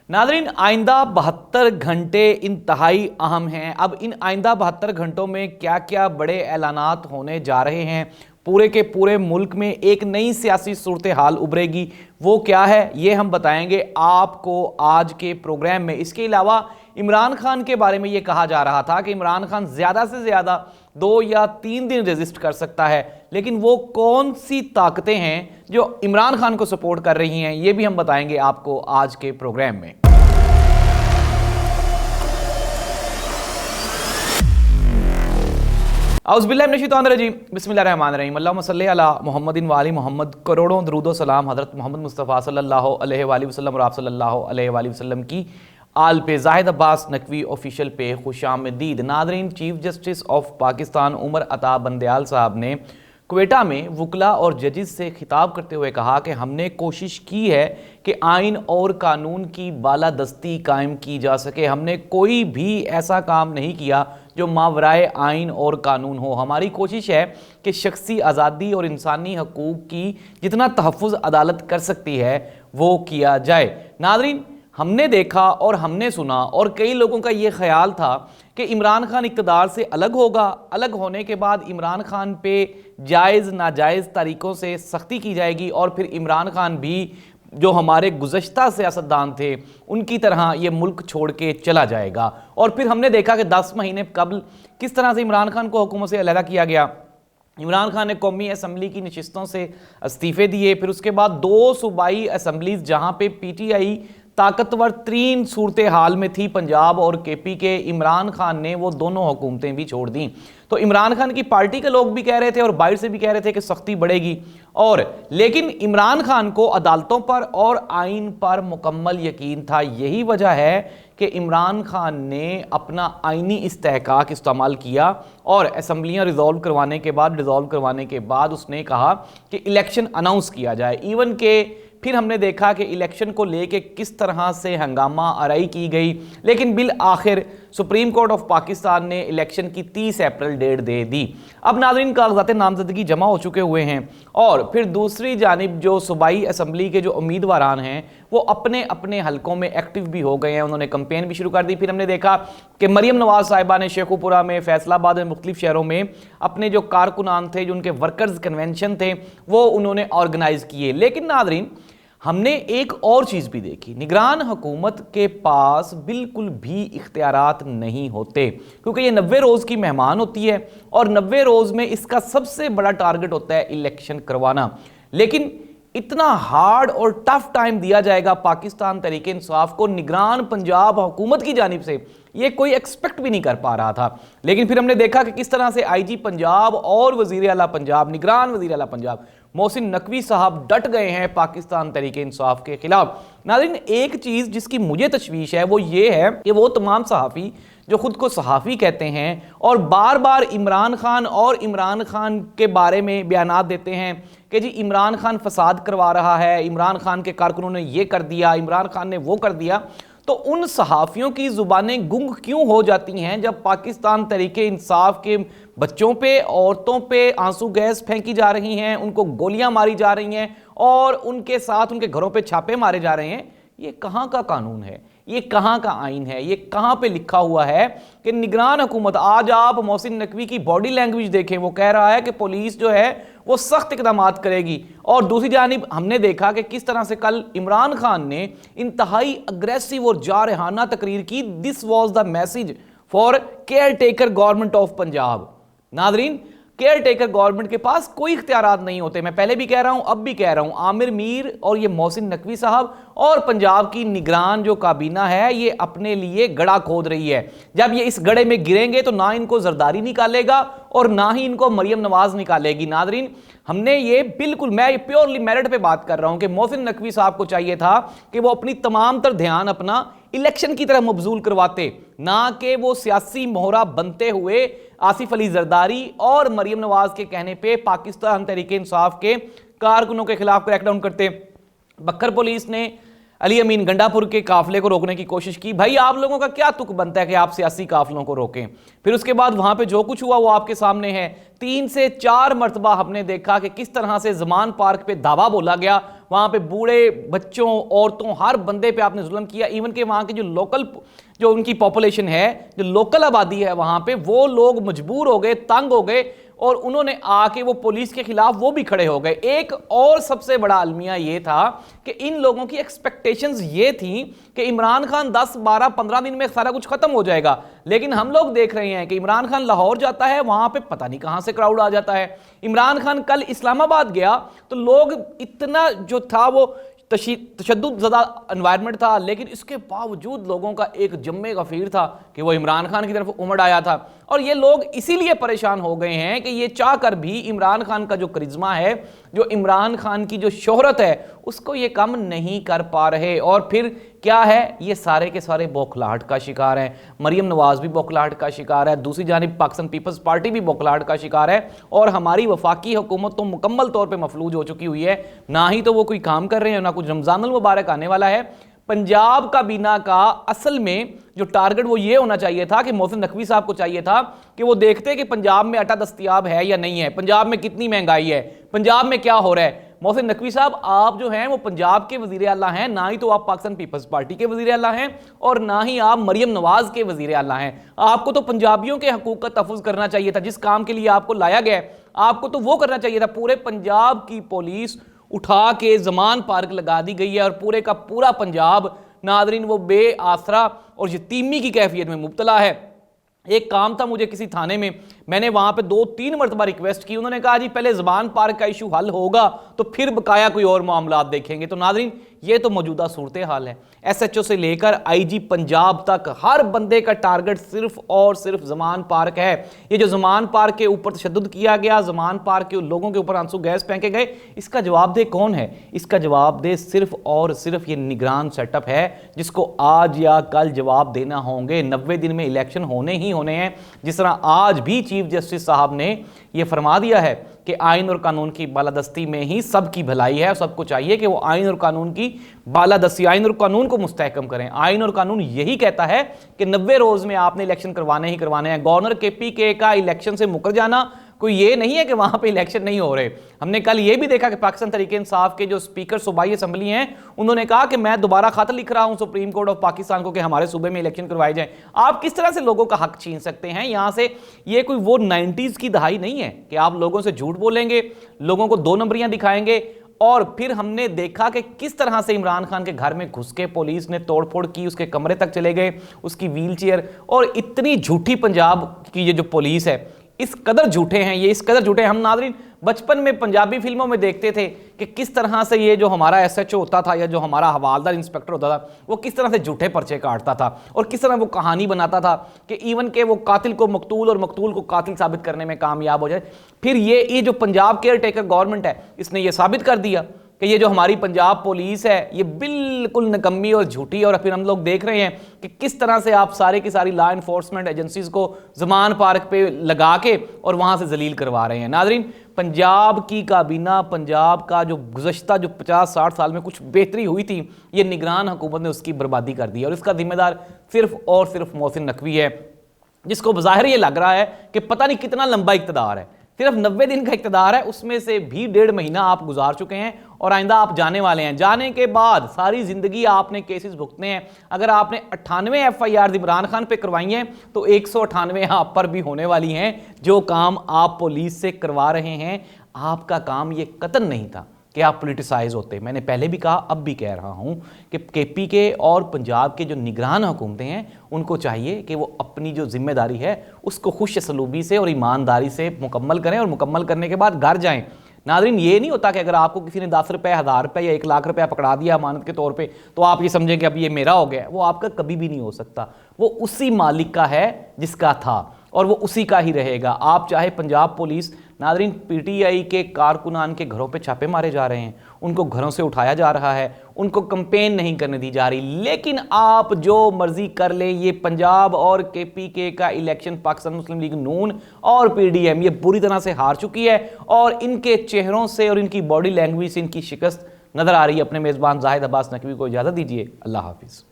Nadreen, आइंदा 72 घंटे इंतहाई अहम हैं। अब इन आइंदा 72 घंटों में क्या क्या बड़े ऐलानात होने जा रहे हैं। पूरे के पूरे मुल्क में एक नई सियासी सूरत हाल उभरेगी, वो क्या है ये हम बताएंगे आपको आज के प्रोग्राम में। इसके अलावा इमरान खान के बारे में ये कहा जा रहा था कि इमरान खान ज़्यादा से ज़्यादा 2 या 3 दिन रेजिस्ट कर सकता है, लेकिन वो कौन सी ताकतें हैं जो इमरान खान को सपोर्ट कर रही हैं, ये भी हम बताएंगे आपको आज के प्रोग्राम में। औज़ुबिल्लाहिमिनश्शैतानिर्रजीम, बिस्मिल्लाहिर्रहमानिर्रहीम, अल्लाहुम्मा सल्लि अला मुहम्मदिन व आलि मुहम्मद। करोड़ों दरूद व सलाम हज़रत मोहम्मद मुस्तफ़ा सल्लल्लाहु अलैहि वसल्लम और आप सल्लल्लाहु अलैहि वसल्लम की आल पे। ज़ाहिद अब्बास नकवी ऑफिशियल पे खुशामदीद। नादरीन, chief justice of Pakistan Umar Ata Bandial साहब ने क्वेटा में वकला और जजेस से खिताब करते हुए कहा कि हमने कोशिश की है कि आइन और कानून की बालादस्ती कायम की जा सके। हमने कोई भी ऐसा काम नहीं किया जो मावराए आइन और कानून हो। हमारी कोशिश है कि शख्सी आज़ादी और इंसानी हकूक़ की जितना तहफ़्फ़ुज़ अदालत कर सकती है वो किया जाए। नादरीन, हमने देखा और हमने सुना और कई लोगों का ये ख्याल था कि इमरान खान इक़्तिदार से अलग होगा, अलग होने के बाद इमरान खान पे जायज़ नाजायज़ तरीक़ों से सख्ती की जाएगी और फिर इमरान खान भी जो हमारे गुज़श्ता सियासतदान थे उनकी तरह ये मुल्क छोड़ के चला जाएगा। और फिर हमने देखा कि 10 महीने कबल किस तरह से इमरान खान को हुकूमत से अलहदा किया गया। इमरान खान ने कौमी असम्बली की नशिस्तों से इस्तीफ़े दिए, फिर उसके बाद 2 सूबाई असम्बलीज़ जहाँ पे PTI ताकतवर तरीन सूरत हाल में थी, पंजाब और KP के, इमरान खान ने वो दोनों हुकूमतें भी छोड़ दी। तो इमरान खान की पार्टी के लोग भी कह रहे थे और बाहर से भी कह रहे थे कि सख्ती बढ़ेगी, और लेकिन इमरान खान को अदालतों पर और आइन पर मुकम्मल यकीन था। यही वजह है कि इमरान खान ने अपना आइनी इस्तेहकाक इस्तेमाल किया और असम्बलियाँ रिजॉल्व करवाने के बाद उसने कहा कि इलेक्शन अनाउंस किया जाए। इवन के फिर हमने देखा कि इलेक्शन को लेके किस तरह से हंगामा आराई की गई, लेकिन बिल आखिर सुप्रीम कोर्ट ऑफ पाकिस्तान ने इलेक्शन की 30 अप्रैल डेट दे दी। अब नाज़रीन, कागजात नामजदगी जमा हो चुके हुए हैं और फिर दूसरी जानिब जो सूबाई असम्बली के जो उम्मीदवारान हैं वो अपने अपने हलकों में एक्टिव भी हो गए हैं, उन्होंने कंपेन भी शुरू कर दी। फिर हमने देखा कि मरियम नवाज साहिबा ने शेखुपुरा में, फैसलाबाद में, मुख्तलिफ शहरों में अपने जो कारकुनान थे, जो उनके वर्कर्स कन्वेंशन थे, वो उन्होंने ऑर्गेनाइज किए। लेकिन नाज़रीन, हमने एक और चीज़ भी देखी, निगरान हुकूमत के पास बिल्कुल भी इख्तियारात नहीं होते, क्योंकि ये 90 रोज़ की मेहमान होती है और 90 रोज़ में इसका सबसे बड़ा टारगेट होता है इलेक्शन करवाना। लेकिन इतना हार्ड और टफ टाइम दिया जाएगा पाकिस्तान तहरीक इंसाफ को निगरान पंजाब हुकूमत की जानिब से, ये कोई एक्सपेक्ट भी नहीं कर पा रहा था। लेकिन फिर हमने देखा कि किस तरह से IG पंजाब और वज़ीर आला पंजाब, निगरान वज़ीर आला पंजाब मोहसिन नकवी साहब डट गए हैं पाकिस्तान तहरीक इंसाफ के खिलाफ। नाज़रीन, एक चीज़ जिसकी मुझे तशवीश है वो ये है कि वो तमाम सहाफ़ी जो खुद को सहाफ़ी कहते हैं और बार बार इमरान खान के बारे में बयानात देते हैं कि जी इमरान खान फसाद करवा रहा है, इमरान खान के कारकुनों ने ये कर दिया, इमरान खान ने वो कर दिया, तो उन सहाफ़ियों की ज़ुबानें गुंग क्यों हो जाती हैं जब पाकिस्तान तहरीक इंसाफ के बच्चों पे, औरतों पे आंसू गैस फेंकी जा रही हैं, उनको गोलियां मारी जा रही हैं और उनके साथ उनके घरों पे छापे मारे जा रहे हैं। ये कहाँ का कानून है, ये कहाँ का आइन है, ये कहाँ पे लिखा हुआ है कि निगरान हुकूमत। आज आप मोहसिन नकवी की बॉडी लैंग्वेज देखें, वो कह रहा है कि पुलिस जो है वो सख्त इक़दामात करेगी, और दूसरी जानिब हमने देखा कि किस तरह से कल इमरान खान ने इंतहाई अग्रेसिव और जारहाना तकरीर की। This was the message for care taker government of Punjab. Nadreen, care taker government के पास कोई इख्तियारात नहीं होते। मैं पहले भी कह रहा हूं, अब भी कह रहा हूं, आमिर मीर और ये मोहसिन नकवी साहब और पंजाब की निगरान जो काबीना है ये अपने लिए गड़ा खोद रही है। जब ये इस गड़े में गिरेंगे तो ना इनको जरदारी निकालेगा और ना ही इनको मरियम नवाज निकालेगी। नादरीन, हमने ये बिल्कुल, मैं ये प्योरली मेरिट पे बात कर रहा हूं कि मोहसिन नकवी साहब को चाहिए था कि वो अपनी तमाम तर ध्यान अपना इलेक्शन की तरफ मबजूल करवाते, ना कि वो सियासी मोहरा बनते हुए आसिफ अली जरदारी और मरियम नवाज के कहने पे पाकिस्तान तहरीक इंसाफ के कारकुनों के खिलाफ क्रैकडाउन करते। बक्खर पुलिस ने अली अमीन गंडापुर के काफिले को रोकने की कोशिश की। भाई, आप लोगों का क्या तुक बनता है कि आप सियासी काफिलों को रोकें? फिर उसके बाद वहां पे जो कुछ हुआ वो आपके सामने है। 3 से 4 मरतबा हमने देखा कि किस तरह से जमान पार्क पे धावा बोला गया, वहाँ पे बूढ़े, बच्चों, औरतों, हर बंदे पे आपने जुल्म किया। इवन के वहाँ के जो लोकल, जो उनकी पॉपुलेशन है, जो लोकल आबादी है वहाँ पे, वो लोग मजबूर हो गए, तंग हो गए और उन्होंने आके वो पुलिस के खिलाफ वो भी खड़े हो गए। एक और सबसे बड़ा अलमिया ये था कि इन लोगों की एक्सपेक्टेशंस ये थी कि इमरान खान 10, 12, 15 दिन में सारा कुछ खत्म हो जाएगा, लेकिन हम लोग देख रहे हैं कि इमरान खान लाहौर जाता है, वहां पे पता नहीं कहां से क्राउड आ जाता है। इमरान खान कल इस्लामाबाद गया तो लोग इतना जो था वो तशद्दुद ज़्यादा एनवायरनमेंट था, लेकिन इसके बावजूद लोगों का एक जम्मे गफीर था कि वो इमरान खान की तरफ उमड़ आया था। और ये लोग इसीलिए परेशान हो गए हैं कि ये चाह कर भी इमरान खान का जो करिश्मा है, जो इमरान खान की जो शोहरत है, उसको ये कम नहीं कर पा रहे। और फिर क्या है, ये सारे के सारे बौखलाहट का शिकार हैं। मरियम नवाज भी बौखलाहट का शिकार है, दूसरी जानिब पाकिस्तान पीपल्स पार्टी भी बौखलाहट का शिकार है, और हमारी वफाकी हुकूमत तो मुकम्मल तौर पे मफलूज हो चुकी हुई है। ना ही तो वो कोई काम कर रहे हैं, ना कुछ। रमजानुल मुबारक आने वाला है। पंजाब काबीना का असल में जो टारगेट वो ये होना चाहिए था कि मोहसिन नकवी साहब को चाहिए था कि वो देखते कि पंजाब में आटा दस्तयाब है या नहीं है, पंजाब में कितनी महंगाई है, पंजाब में क्या हो रहा है। मोहसिन नकवी साहब, आप जो हैं वो पंजाब के वजीर आला हैं, ना ही तो आप पाकिस्तान पीपल्स पार्टी के वजीर आला हैं और ना ही आप मरियम नवाज के वजीर आला हैं। आपको तो पंजाबियों के हकूक का तहफ़्फ़ुज़ करना चाहिए था। जिस काम के लिए आपको लाया गया है, आपको तो वो करना चाहिए था। पूरे पंजाब की पुलिस उठा के जमान पार्क लगा दी गई है और पूरे का पूरा पंजाब नादरीन वो बे आसरा और यतीमी की कैफियत में मुब्तला है। एक काम था मुझे किसी थाने में, मैंने वहां पे 2-3 मरतबा रिक्वेस्ट की, उन्होंने कहा जी पहले ज़बान पार्क का इशू हल होगा तो फिर बकाया कोई और मामला देखेंगे। तो नादरीन, ये तो मौजूदा सूरत हाल है। SHO से लेकर IG पंजाब तक हर बंदे का टारगेट सिर्फ और सिर्फ ज़मान पार्क है। ये जो ज़मान पार्क के ऊपर तशद्दुद किया गया, ज़मान पार्क के लोगों के ऊपर आंसू गैस फेंके गए, इसका जवाबदेह कौन है? इसका जवाबदेह सिर्फ और सिर्फ ये निगरान सेटअप है, जिसको आज या कल जवाब देना होंगे। 90 दिन में इलेक्शन होने ही होने हैं। जिस तरह आज भी चीफ जस्टिस साहब ने यह फरमा दिया है कि आइन और कानून की बालादस्ती में ही सबकी भलाई है, सबको चाहिए कि वो आइन और कानून की बालादस्ती, आइन और कानून को मुस्तहकम करें। आइन और कानून यही कहता है कि 90 रोज में आपने इलेक्शन करवाने ही करवाने हैं। गवर्नर KPK का इलेक्शन से मुकर जाना कोई ये नहीं है कि वहां पे इलेक्शन नहीं हो रहे। हमने कल ये भी देखा कि पाकिस्तान तहरीक इंसाफ के जो स्पीकर सूबाई असम्बली हैं, उन्होंने कहा कि मैं दोबारा खत लिख रहा हूं सुप्रीम कोर्ट ऑफ पाकिस्तान को कि हमारे सूबे में इलेक्शन करवाए जाएं। आप किस तरह से लोगों का हक छीन सकते हैं यहां से? ये कोई वो 90s की दहाई नहीं है कि आप लोगों से झूठ बोलेंगे, लोगों को 2 नंबरियां दिखाएंगे। और फिर हमने देखा कि किस तरह से इमरान खान के घर में घुस के पुलिस ने तोड़फोड़ की, उसके कमरे तक चले गए, उसकी व्हील चेयर। और इतनी झूठी पंजाब की ये जो पुलिस है, इस कदर झूठे हैं ये, इस कदर झूठे हैं। हम नादरीन बचपन में पंजाबी फिल्मों में देखते थे कि किस तरह से ये जो हमारा SHO होता था या जो हमारा हवालदार इंस्पेक्टर होता था, वो किस तरह से झूठे पर्चे काटता था और किस तरह वो कहानी बनाता था कि इवन के वो कातिल को मकतूल और मकतूल को कातिल साबित करने में कामयाब हो जाए। फिर ये जो पंजाब केयर टेकर गवर्नमेंट है, इसने ये साबित कर दिया कि ये जो हमारी पंजाब पुलिस है ये बिल्कुल निकम्मी और झूठी। और फिर हम लोग देख रहे हैं कि किस तरह से आप सारे की सारी लॉ एनफोर्समेंट एजेंसीज को ज़मान पार्क पे लगा के और वहां से जलील करवा रहे हैं। नादरीन, पंजाब की काबीना, पंजाब का जो गुज़श्ता जो 50-60 साल में कुछ बेहतरी हुई थी, ये निगरान हुकूमत ने उसकी बर्बादी कर दी। और इसका जिम्मेदार सिर्फ और सिर्फ मोहसिन नकवी है, जिसको बज़ाहिर ये लग रहा है कि पता नहीं कितना लंबा इक़्तिदार है। सिर्फ 90 दिन का इक़्तिदार है, उसमें से भी 1.5 महीना आप गुजार चुके हैं और आइंदा आप जाने वाले हैं। जाने के बाद सारी जिंदगी आपने केसेस भुगतने हैं। अगर आपने 98 FIR इमरान खान पे करवाई हैं तो 198 आप पर भी होने वाली हैं। जो काम आप पुलिस से करवा रहे हैं, आपका काम ये कतन नहीं था कि आप पोलिटिसाइज होते। मैंने पहले भी कहा, अब भी कह रहा हूं कि KPK और पंजाब के जो निगरान हुकूमतें हैं, उनको चाहिए कि वो अपनी जो जिम्मेदारी है उसको खुश सलूबी से और ईमानदारी से मुकम्मल करें और मुकम्मल करने के बाद घर जाएं। नादरीन, ये नहीं होता कि अगर आपको किसी ने 10 रुपये, 1000 रुपये या 1 लाख रुपया पकड़ा दिया अमानत के तौर पे तो आप ये समझें कि अब ये मेरा हो गया। वो आपका कभी भी नहीं हो सकता। वो उसी मालिक का है जिसका था और वो उसी का ही रहेगा। आप चाहे पंजाब पुलिस, नादरीन PTI के कारकुनान के घरों पे छापे मारे जा रहे हैं, उनको घरों से उठाया जा रहा है, उनको कंपेन नहीं करने दी जा रही। लेकिन आप जो मर्जी कर लें, ये पंजाब और KPK का इलेक्शन पाकिस्तान मुस्लिम लीग नून और PDM ये बुरी तरह से हार चुकी है और इनके चेहरों से और इनकी बॉडी लैंग्वेज से इनकी शिकस्त नजर आ रही है। अपने मेज़बान जाहिद अब्बास नकवी को इजाज़त दीजिए। अल्लाह हाफिज़।